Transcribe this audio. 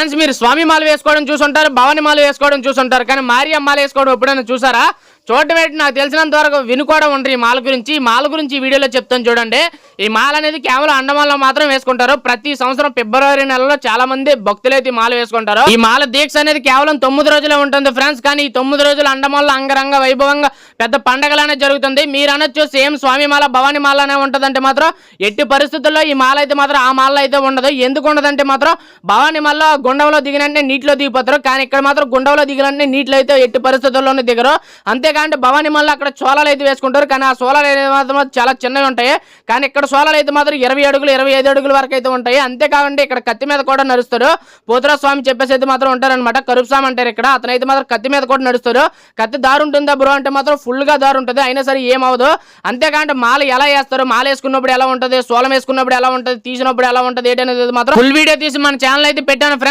Friends మీరు స్వామి మాల వేసుకోవడం చూసుంటారు, భవాని మాల వేసుకోవడం చూసుంటారు, కానీ మారియమ్మ మాల వేసుకోవడం ఎప్పుడైనా చూసారా? చూడటం ఏంటి, నాకు తెలిసినంత వరకు వినుకోవడం ఉంటారు. ఈ మాల గురించి ఈ వీడియోలో చెప్తాను చూడండి. ఈ మాల అనేది కేవలం అండమాన్లో మాత్రం వేసుకుంటారు. ప్రతి సంవత్సరం ఫిబ్రవరి నెలలో చాలా మంది భక్తులు అయితే ఈ మాల వేసుకుంటారు. ఈ మాల దీక్ష అనేది కేవలం 9 రోజులే ఉంటుంది ఫ్రెండ్స్. కానీ ఈ 9 రోజులు అండమాన్లో అంగరంగ వైభవంగా పెద్ద పండగలనే జరుగుతుంది. మీరు అనొచ్చు సేమ్ స్వామి మాల భవాని మాల అనే ఉంటుందంటే మాత్రం ఎట్టి పరిస్థితుల్లో ఈ మాల అయితే మాత్రం ఆ మాల అయితే ఉండదు. ఎందుకు ఉండదంటే మాత్రం భవాని మాల గుండంలో దిగినంటే నీటిలో దిగిపోతారు, కానీ ఇక్కడ మాత్రం గుండంలో దిగినంటే నీటిలో అయితే ఎట్టి పరిస్థితుల్లోనే దిగరు. అంతేకాంటే భవాని మాల అక్కడ సోలాలు అయితే వేసుకుంటారు, కానీ ఆ సోలాలు అయితే మాత్రం చాలా చిన్నవి ఉంటాయి. కానీ ఇక్కడ సోలాలు అయితే మాత్రం 20 అడుగులు 25 అడుగుల వరకు అయితే ఉంటాయి. అంతేకాకుండా ఇక్కడ కత్తి మీద కూడా నడుస్తారు. పోతురా స్వామి చెప్పేసి అయితే మాత్రం ఉంటారనమాట. కరుపుస్వామి అంటారు ఇక్కడ. అతనైతే మాత్రం కత్తి మీద కూడా నడుస్తారు. కత్తి దారు ఉంటుందా బ్రో అంటే మాత్రం ఫుల్ గా దారు ఉంటుంది, అయినా సరే ఏమవదు. అంతేకాంటే మాల ఎలా వేస్తారు, మాల వేసుకున్నప్పుడు ఎలా ఉంటుంది, సోలం వేసుకున్నప్పుడు ఎలా ఉంటుంది, తీసినప్పుడు ఎలా ఉంటుంది ఏంటనేది మాత్రం ఫుల్ వీడియో తీసి మన ఛానల్ అయితే పెట్టాను ఫ్రెండ్స్.